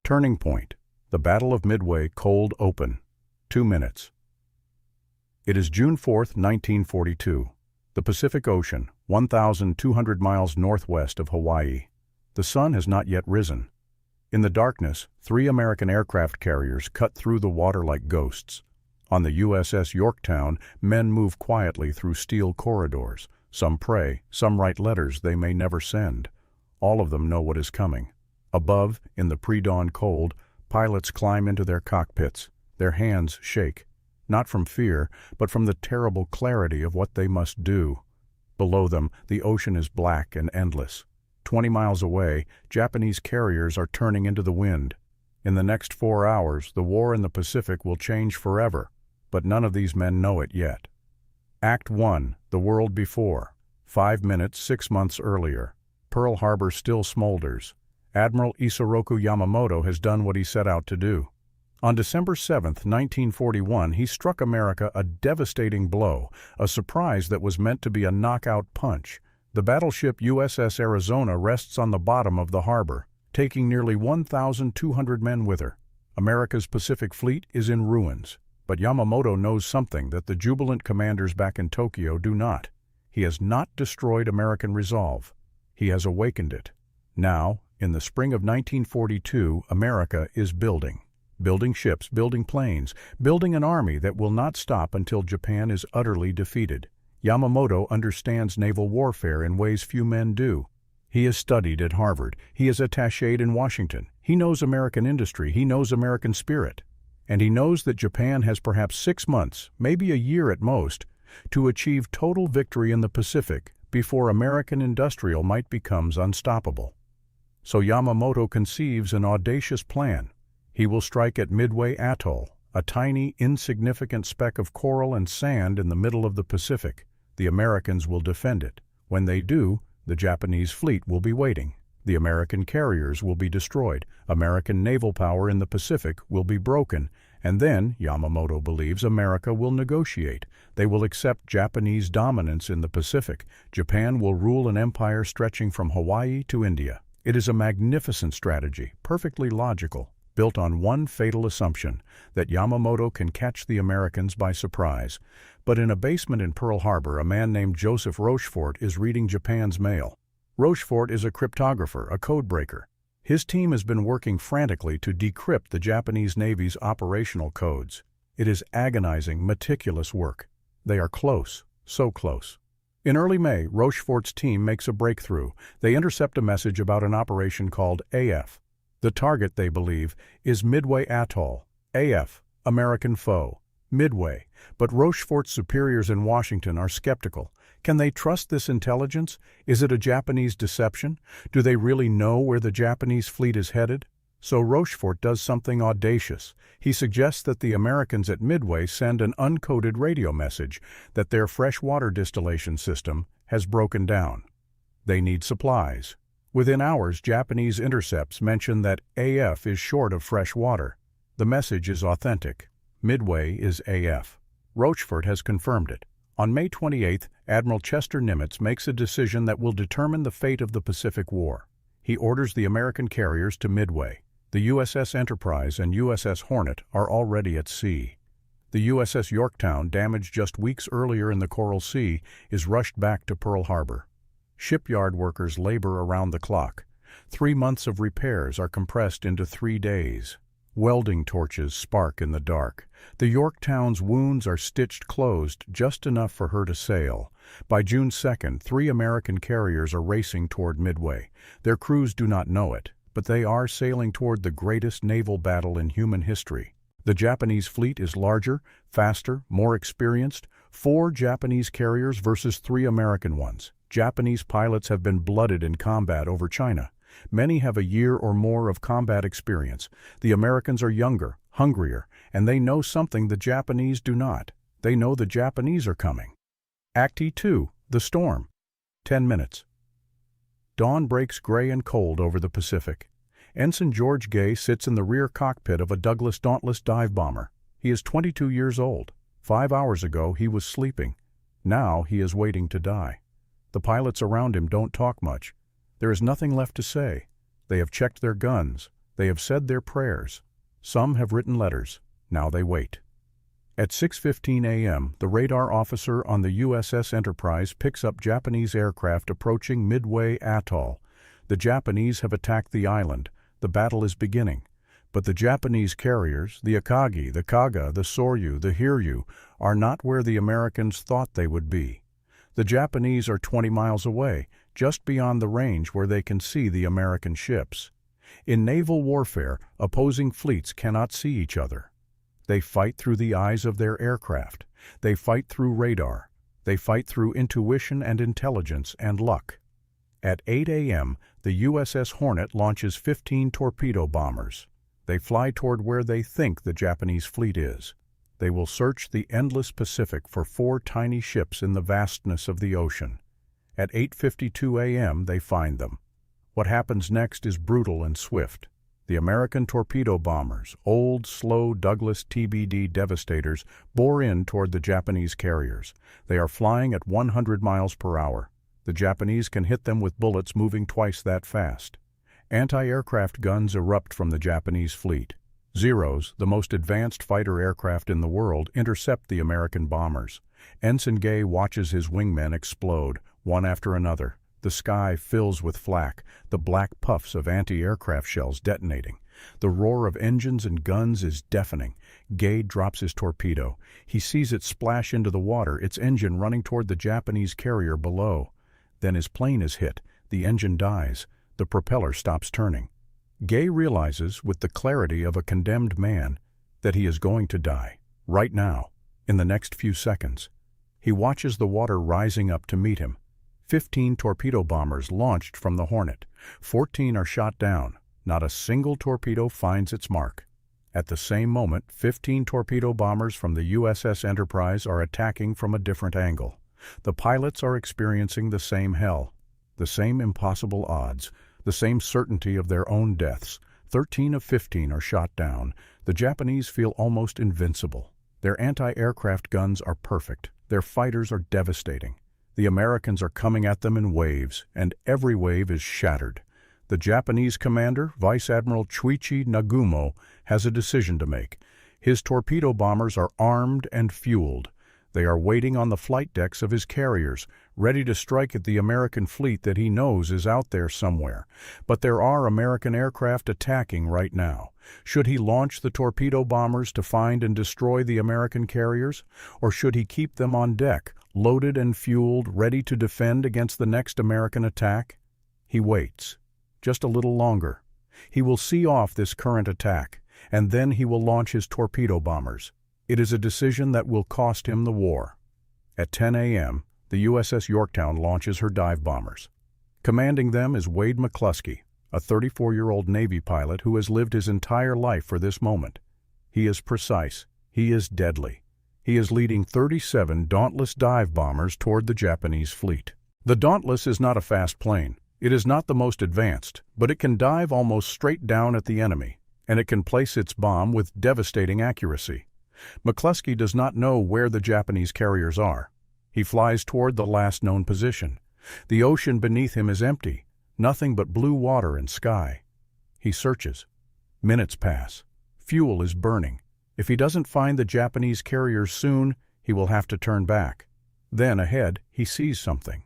Turning point. The Battle of Midway cold open. 2 minutes. It is June 4, 1942. The Pacific Ocean, 1,200 miles northwest of Hawaii. The sun has not yet risen. In the darkness, 3 American aircraft carriers cut through the water like ghosts. On the USS Yorktown, men move quietly through steel corridors. Some pray, some write letters they may never send. All of them know what is coming. Above, in the pre-dawn cold, pilots climb into their cockpits. Their hands shake, not from fear, but from the terrible clarity of what they must do. Below them, the ocean is black and endless. 20 miles away, Japanese carriers are turning into the wind. In the next 4 hours, the war in the Pacific will change forever, but none of these men know it yet. Act 1, The World Before. 5 minutes, 6 months earlier. Pearl Harbor still smolders. Admiral Isoroku Yamamoto has done what he set out to do. On December 7, 1941, he struck America a devastating blow, a surprise that was meant to be a knockout punch. The battleship USS Arizona rests on the bottom of the harbor, taking nearly 1,200 men with her. America's Pacific Fleet is in ruins, but Yamamoto knows something that the jubilant commanders back in Tokyo do not. He has not destroyed American resolve. He has awakened it. Now, in the spring of 1942, America is building. Building ships, building planes, building an army that will not stop until Japan is utterly defeated. Yamamoto understands naval warfare in ways few men do. He has studied at Harvard. He is attached in Washington. He knows American industry. He knows American spirit. And he knows that Japan has perhaps 6 months, maybe a year at most, to achieve total victory in the Pacific before American industrial might become unstoppable. So Yamamoto conceives an audacious plan. He will strike at Midway Atoll, a tiny, insignificant speck of coral and sand in the middle of the Pacific. The Americans will defend it. When they do, the Japanese fleet will be waiting. The American carriers will be destroyed. American naval power in the Pacific will be broken. And then, Yamamoto believes, America will negotiate. They will accept Japanese dominance in the Pacific. Japan will rule an empire stretching from Hawaii to India. It is a magnificent strategy, perfectly logical, built on one fatal assumption, that Yamamoto can catch the Americans by surprise. But in a basement in Pearl Harbor, a man named Joseph Rochefort is reading Japan's mail. Rochefort is a cryptographer, a codebreaker. His team has been working frantically to decrypt the Japanese Navy's operational codes. It is agonizing, meticulous work. They are close, so close. In early May, Rochefort's team makes a breakthrough. They intercept a message about an operation called AF. The target, they believe, is Midway Atoll. AF, American foe. Midway. But Rochefort's superiors in Washington are skeptical. Can they trust this intelligence? Is it a Japanese deception? Do they really know where the Japanese fleet is headed? So Rochefort does something audacious. He suggests that the Americans at Midway send an uncoded radio message that their freshwater distillation system has broken down. They need supplies. Within hours, Japanese intercepts mention that AF is short of fresh water. The message is authentic. Midway is AF. Rochefort has confirmed it. On May 28, Admiral Chester Nimitz makes a decision that will determine the fate of the Pacific War. He orders the American carriers to Midway. The USS Enterprise and USS Hornet are already at sea. The USS Yorktown, damaged just weeks earlier in the Coral Sea, is rushed back to Pearl Harbor. Shipyard workers labor around the clock. 3 months of repairs are compressed into 3 days. Welding torches spark in the dark. The Yorktown's wounds are stitched closed just enough for her to sail. By June 2nd, 3 American carriers are racing toward Midway. Their crews do not know it, but they are sailing toward the greatest naval battle in human history. The Japanese fleet is larger, faster, more experienced. 4 Japanese carriers versus 3 American ones. Japanese pilots have been blooded in combat over China. Many have a year or more of combat experience. The Americans are younger, hungrier, and they know something the Japanese do not. They know the Japanese are coming. Act 2, The Storm. 10 minutes. Dawn breaks gray and cold over the Pacific. Ensign George Gay sits in the rear cockpit of a Douglas Dauntless dive bomber. He is 22 years old. 5 hours ago, he was sleeping. Now he is waiting to die. The pilots around him don't talk much. There is nothing left to say. They have checked their guns. They have said their prayers. Some have written letters. Now they wait. At 6:15 a.m., the radar officer on the USS Enterprise picks up Japanese aircraft approaching Midway Atoll. The Japanese have attacked the island. The battle is beginning. But the Japanese carriers, the Akagi, the Kaga, the Soryu, the Hiryu, are not where the Americans thought they would be. The Japanese are 20 miles away, just beyond the range where they can see the American ships. In naval warfare, opposing fleets cannot see each other. They fight through the eyes of their aircraft. They fight through radar. They fight through intuition and intelligence and luck. At 8 a.m., the USS Hornet launches 15 torpedo bombers. They fly toward where they think the Japanese fleet is. They will search the endless Pacific for 4 tiny ships in the vastness of the ocean. At 8:52 a.m., they find them. What happens next is brutal and swift. The American torpedo bombers, old, slow Douglas TBD Devastators, bore in toward the Japanese carriers. They are flying at 100 miles per hour. The Japanese can hit them with bullets moving twice that fast. Anti-aircraft guns erupt from the Japanese fleet. Zeros, the most advanced fighter aircraft in the world, intercept the American bombers. Ensign Gay watches his wingmen explode, one after another. The sky fills with flak, the black puffs of anti-aircraft shells detonating. The roar of engines and guns is deafening. Gay drops his torpedo. He sees it splash into the water, its engine running toward the Japanese carrier below. Then his plane is hit. The engine dies. The propeller stops turning. Gay realizes, with the clarity of a condemned man, that he is going to die, right now, in the next few seconds. He watches the water rising up to meet him. 15 torpedo bombers launched from the Hornet. 14 are shot down. Not a single torpedo finds its mark. At the same moment, 15 torpedo bombers from the USS Enterprise are attacking from a different angle. The pilots are experiencing the same hell, the same impossible odds, the same certainty of their own deaths. 13 of 15 are shot down. The Japanese feel almost invincible. Their anti-aircraft guns are perfect. Their fighters are devastating. The Americans are coming at them in waves, and every wave is shattered. The Japanese commander, Vice Admiral Chuichi Nagumo, has a decision to make. His torpedo bombers are armed and fueled. They are waiting on the flight decks of his carriers, ready to strike at the American fleet that he knows is out there somewhere. But there are American aircraft attacking right now. Should he launch the torpedo bombers to find and destroy the American carriers? Or should he keep them on deck, loaded and fueled, ready to defend against the next American attack? He waits. Just a little longer. He will see off this current attack, and then he will launch his torpedo bombers. It is a decision that will cost him the war. At 10 a.m., the USS Yorktown launches her dive bombers. Commanding them is Wade McCluskey, a 34-year-old Navy pilot who has lived his entire life for this moment. He is precise. He is deadly. He is leading 37 Dauntless dive bombers toward the Japanese fleet. The Dauntless is not a fast plane. It is not the most advanced, but it can dive almost straight down at the enemy, and it can place its bomb with devastating accuracy. McCluskey does not know where the Japanese carriers are. He flies toward the last known position. The ocean beneath him is empty, nothing but blue water and sky. He searches. Minutes pass. Fuel is burning. If he doesn't find the Japanese carriers soon, he will have to turn back. Then ahead, he sees something.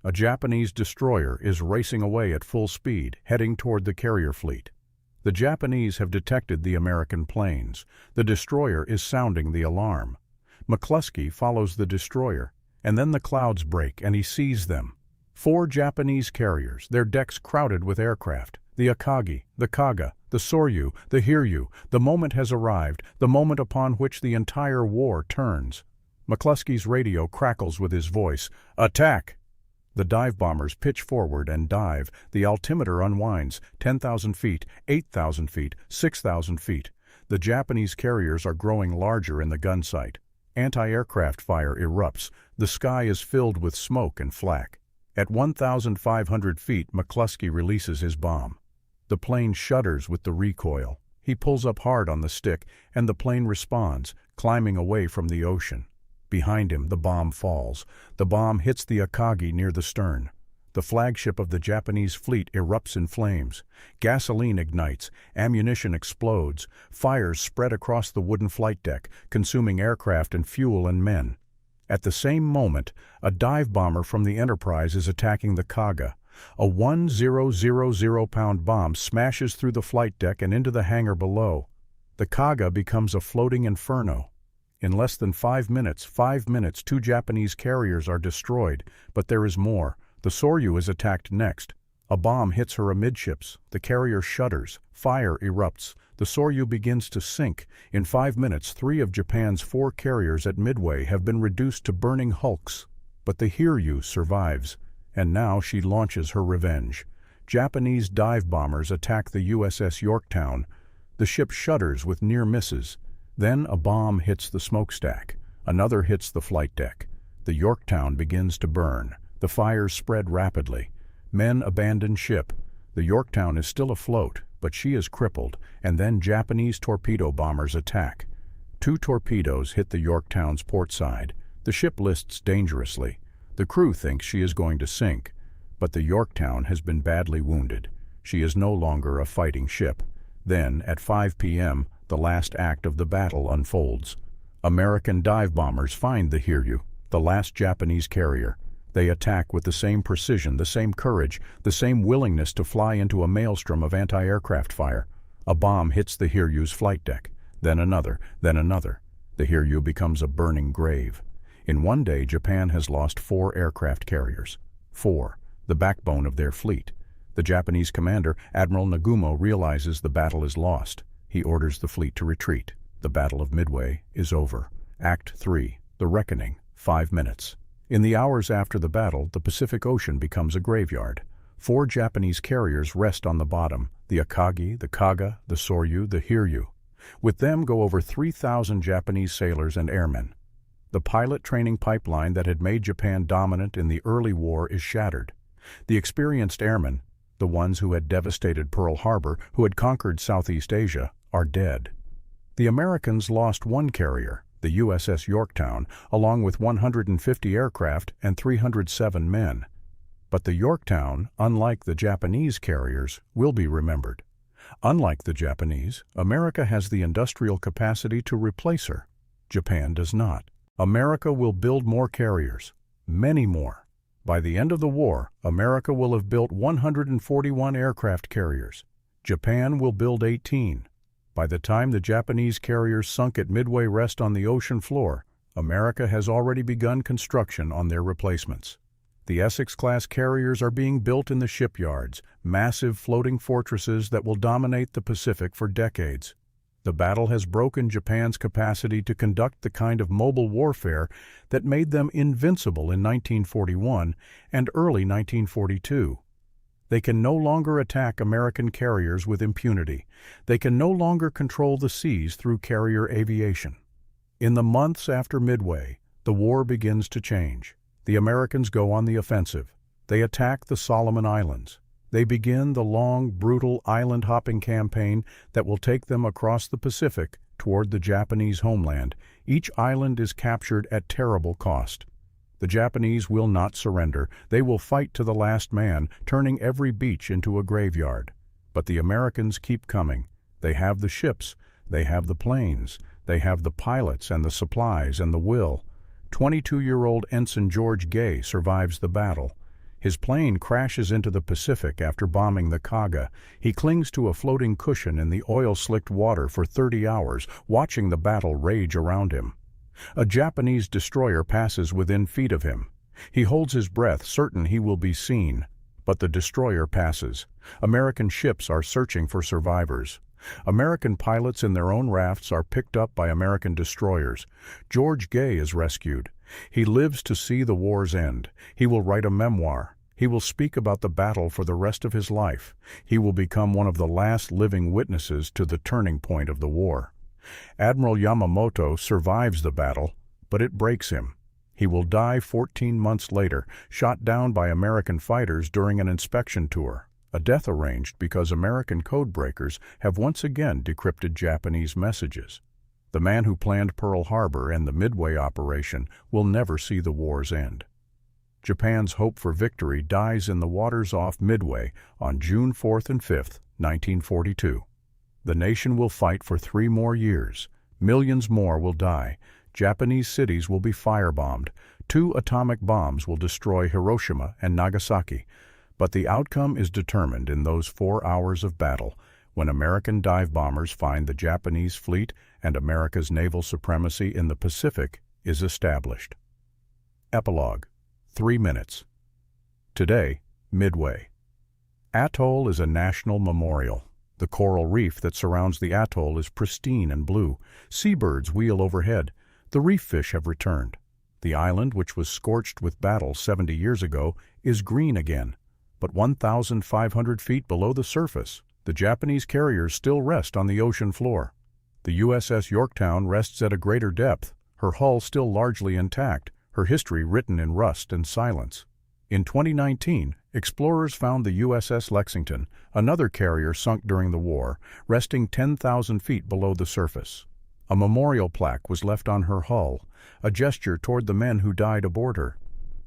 A Japanese destroyer is racing away at full speed, heading toward the carrier fleet. The Japanese have detected the American planes. The destroyer is sounding the alarm. McCluskey follows the destroyer, and then the clouds break and he sees them. 4 Japanese carriers, their decks crowded with aircraft. The Akagi, the Kaga, the Soryu, the Hiryu. The moment has arrived, the moment upon which the entire war turns. McCluskey's radio crackles with his voice. Attack! The dive bombers pitch forward and dive. The altimeter unwinds. 10,000 feet, 8,000 feet, 6,000 feet. The Japanese carriers are growing larger in the gun sight. Anti-aircraft fire erupts. The sky is filled with smoke and flak. At 1,500 feet, McCluskey releases his bomb. The plane shudders with the recoil. He pulls up hard on the stick, and the plane responds, climbing away from the ocean. Behind him, the bomb falls. The bomb hits the Akagi near the stern. The The flagship of the Japanese fleet erupts in flames. Gasoline ignites, ammunition explodes, fires spread across the wooden flight deck, consuming aircraft and fuel and men. At the same moment, a dive bomber from the Enterprise is attacking the Kaga. A 1,000-pound bomb smashes through the flight deck and into the hangar below. The Kaga becomes a floating inferno. In less than 5 minutes, 2 Japanese carriers are destroyed, but there is more. The Soryu is attacked next. A bomb hits her amidships. The carrier shudders. Fire erupts. The Soryu begins to sink. In 5 minutes, 3 of Japan's 4 carriers at Midway have been reduced to burning hulks. But the Hiryu survives, and now she launches her revenge. Japanese dive bombers attack the USS Yorktown. The ship shudders with near misses. Then a bomb hits the smokestack. Another hits the flight deck. The Yorktown begins to burn. The fires spread rapidly. Men abandon ship. The Yorktown is still afloat, but she is crippled, and then Japanese torpedo bombers attack. 2 torpedoes hit the Yorktown's port side. The ship lists dangerously. The crew thinks she is going to sink, but the Yorktown has been badly wounded. She is no longer a fighting ship. Then, at 5 p.m., the last act of the battle unfolds. American dive bombers find the Hiryu, the last Japanese carrier. They attack with the same precision, the same courage, the same willingness to fly into a maelstrom of anti-aircraft fire. A bomb hits the Hiryu's flight deck, then another, then another. The Hiryu becomes a burning grave. In one day, Japan has lost 4 aircraft carriers. 4, the backbone of their fleet. The Japanese commander, Admiral Nagumo, realizes the battle is lost. He orders the fleet to retreat. The Battle of Midway is over. Act 3, The Reckoning, 5 minutes. In the hours after the battle, the Pacific Ocean becomes a graveyard. 4 Japanese carriers rest on the bottom: the Akagi, the Kaga, the Soryu, the Hiryu. With them go over 3,000 Japanese sailors and airmen. The pilot training pipeline that had made Japan dominant in the early war is shattered. The experienced airmen, the ones who had devastated Pearl Harbor, who had conquered Southeast Asia, are dead. The Americans lost 1 carrier, the USS Yorktown, along with 150 aircraft and 307 men. But the Yorktown, unlike the Japanese carriers, will be remembered. Unlike the Japanese, America has the industrial capacity to replace her. Japan does not. America will build more carriers, many more. By the end of the war, America will have built 141 aircraft carriers. Japan will build 18. By the time the Japanese carriers sunk at Midway rest on the ocean floor, America has already begun construction on their replacements. The Essex-class carriers are being built in the shipyards, massive floating fortresses that will dominate the Pacific for decades. The battle has broken Japan's capacity to conduct the kind of mobile warfare that made them invincible in 1941 and early 1942. They can no longer attack American carriers with impunity. They can no longer control the seas through carrier aviation. In the months after Midway, the war begins to change. The Americans go on the offensive. They attack the Solomon Islands. They begin the long, brutal island-hopping campaign that will take them across the Pacific toward the Japanese homeland. Each island is captured at terrible cost. The Japanese will not surrender. They will fight to the last man, turning every beach into a graveyard. But the Americans keep coming. They have the ships. They have the planes. They have the pilots and the supplies and the will. 22-year-old Ensign George Gay survives the battle. His plane crashes into the Pacific after bombing the Kaga. He clings to a floating cushion in the oil-slicked water for 30 hours, watching the battle rage around him. A Japanese destroyer passes within feet of him. He holds his breath, certain he will be seen. But the destroyer passes. American ships are searching for survivors. American pilots in their own rafts are picked up by American destroyers. George Gay is rescued. He lives to see the war's end. He will write a memoir. He will speak about the battle for the rest of his life. He will become one of the last living witnesses to the turning point of the war. Admiral Yamamoto survives the battle, but it breaks him. He will die 14 months later, shot down by American fighters during an inspection tour, a death arranged because American codebreakers have once again decrypted Japanese messages. The man who planned Pearl Harbor and the Midway operation will never see the war's end. Japan's hope for victory dies in the waters off Midway on June 4th and 5th, 1942. The nation will fight for 3 more years. Millions more will die. Japanese cities will be firebombed. 2 atomic bombs will destroy Hiroshima and Nagasaki. But the outcome is determined in those 4 hours of battle, when American dive bombers find the Japanese fleet and America's naval supremacy in the Pacific is established. Epilogue. 3 minutes. Today, Midway. Atoll is a national memorial. The coral reef that surrounds the atoll is pristine and blue. Seabirds wheel overhead. The reef fish have returned. The island, which was scorched with battle 70 years ago, is green again. But 1,500 feet below the surface, the Japanese carriers still rest on the ocean floor. The USS Yorktown rests at a greater depth, her hull still largely intact, her history written in rust and silence. In 2019, explorers found the USS Lexington, another carrier sunk during the war, resting 10,000 feet below the surface. A memorial plaque was left on her hull, a gesture toward the men who died aboard her.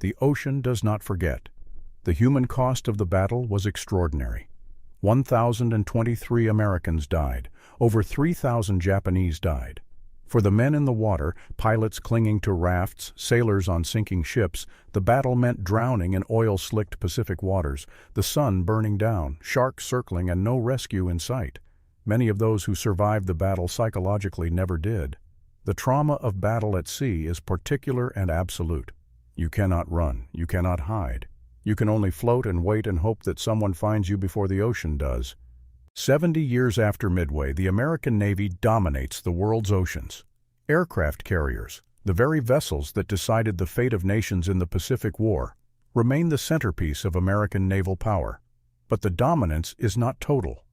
The ocean does not forget. The human cost of the battle was extraordinary. 1,023 Americans died. Over 3,000 Japanese died. For the men in the water, pilots clinging to rafts, sailors on sinking ships, the battle meant drowning in oil-slicked Pacific waters, the sun burning down, sharks circling, and no rescue in sight. Many of those who survived the battle psychologically never did. The trauma of battle at sea is particular and absolute. You cannot run, you cannot hide. You can only float and wait and hope that someone finds you before the ocean does. 70 years after Midway, the American Navy dominates the world's oceans. Aircraft carriers, the very vessels that decided the fate of nations in the Pacific War, remain the centerpiece of American naval power. But the dominance is not total.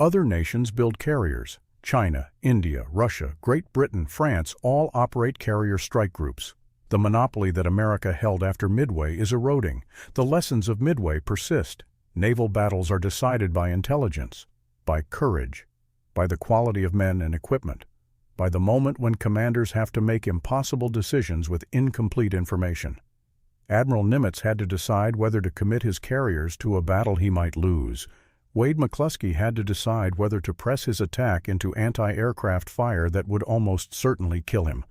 Other nations build carriers. China, India, Russia, Great Britain, France all operate carrier strike groups. The monopoly that America held after Midway is eroding. The lessons of Midway persist. Naval battles are decided by intelligence, by courage, by the quality of men and equipment, by the moment when commanders have to make impossible decisions with incomplete information. Admiral Nimitz had to decide whether to commit his carriers to a battle he might lose. Wade McCluskey had to decide whether to press his attack into anti-aircraft fire that would almost certainly kill him.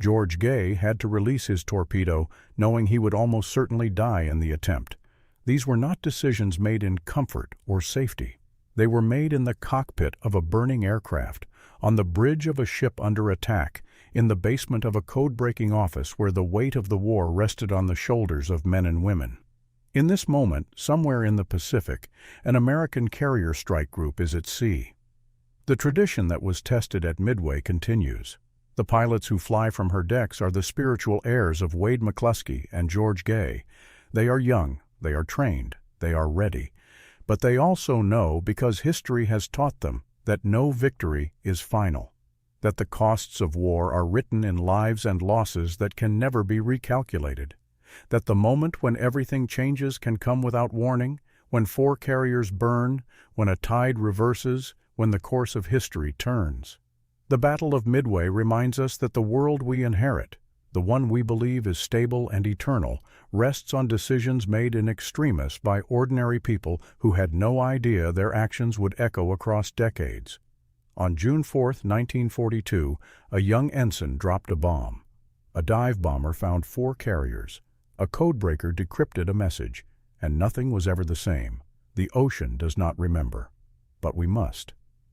George Gay had to release his torpedo, knowing he would almost certainly die in the attempt. These were not decisions made in comfort or safety. They were made in the cockpit of a burning aircraft, on the bridge of a ship under attack, in the basement of a code-breaking office where the weight of the war rested on the shoulders of men and women. In this moment, somewhere in the Pacific, an American carrier strike group is at sea. The tradition that was tested at Midway continues. The pilots who fly from her decks are the spiritual heirs of Wade McCluskey and George Gay. They are young, they are trained, they are ready. But they also know, because history has taught them, that no victory is final, that the costs of war are written in lives and losses that can never be recalculated, that the moment when everything changes can come without warning, when 4 carriers burn, when a tide reverses, when the course of history turns. The Battle of Midway reminds us that the world we inherit, the one we believe is stable and eternal, rests on decisions made in extremis by ordinary people who had no idea their actions would echo across decades. On June 4, 1942, a young ensign dropped a bomb. A dive bomber found 4 carriers. A codebreaker decrypted a message, and nothing was ever the same. The ocean does not remember, but we must.